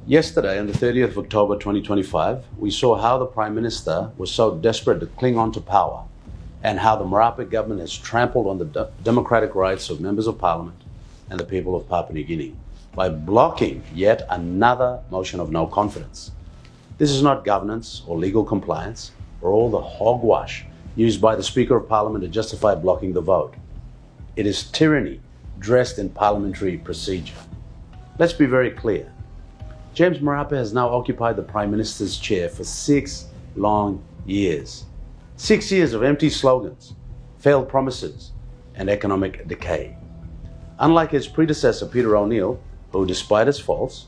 Yesterday, on the 30th of October 2025, we saw how the Prime Minister was so desperate to cling on to power and how the Marape government has trampled on the democratic rights of members of parliament and the people of Papua New Guinea by blocking yet another motion of no confidence. This is not governance or legal compliance or all the hogwash used by the Speaker of Parliament to justify blocking the vote. It is tyranny dressed in parliamentary procedure. Let's be very clear. James Marape has now occupied the Prime Minister's chair for 6 long years. 6 years of empty slogans, failed promises, and economic decay. Unlike his predecessor, Peter O'Neill, who, despite his faults,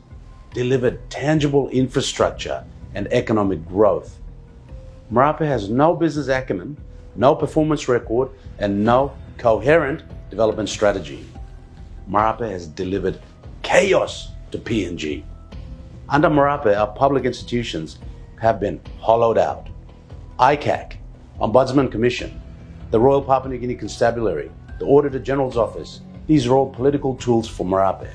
delivered tangible infrastructure and economic growth, Marape has no business acumen, no performance record, and no coherent development strategy. Marape has delivered chaos to PNG. Under Marape, our public institutions have been hollowed out. ICAC, Ombudsman Commission, the Royal Papua New Guinea Constabulary, the Auditor General's Office, these are all political tools for Marape.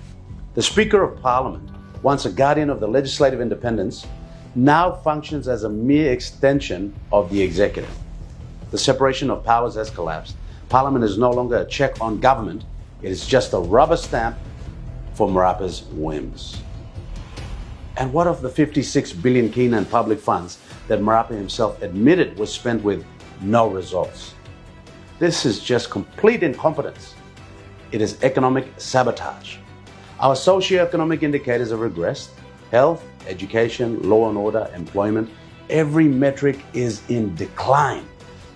The Speaker of Parliament, once a guardian of the legislative independence, now functions as a mere extension of the executive. The separation of powers has collapsed. Parliament is no longer a check on government. It is just a rubber stamp for Marape's whims. And what of the 56 billion kina public funds that Marape himself admitted was spent with no results? This is just complete incompetence. It is economic sabotage. Our socio-economic indicators have regressed. Health, education, law and order, employment, every metric is in decline.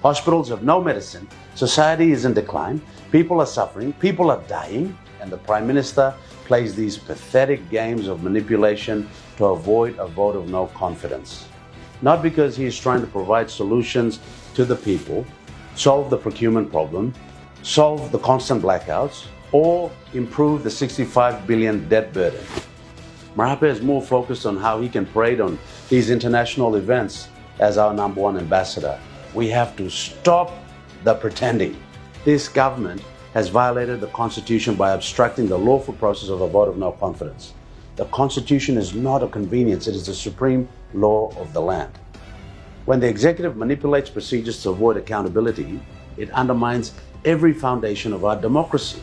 Hospitals have no medicine. Society is in decline. People are suffering. People are dying. And the Prime Minister plays these pathetic games of manipulation to avoid a vote of no confidence. Not because he is trying to provide solutions to the people, solve the procurement problem, solve the constant blackouts, or improve the 65 billion debt burden. Marape is more focused on how he can parade on these international events as our #1 ambassador. We have to stop the pretending. This government has violated the Constitution by obstructing the lawful process of a vote of no confidence. The Constitution is not a convenience, it is the supreme law of the land. When the executive manipulates procedures to avoid accountability, it undermines every foundation of our democracy.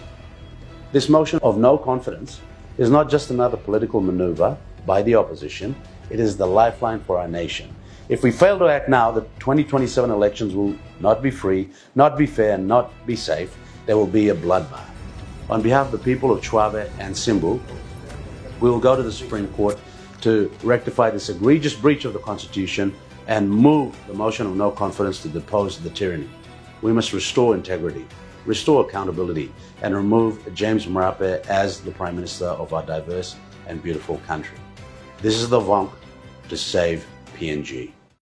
This motion of no confidence is not just another political maneuver by the opposition, it is the lifeline for our nation. If we fail to act now, the 2027 elections will not be free, not be fair, and not be safe. There will be a bloodbath. On behalf of the people of Chwave and Simbu, we will go to the Supreme Court to rectify this egregious breach of the Constitution and move the motion of no confidence to depose the tyranny. We must restore integrity, restore accountability, and remove James Marape as the Prime Minister of our diverse and beautiful country. This is the VONC to save PNG.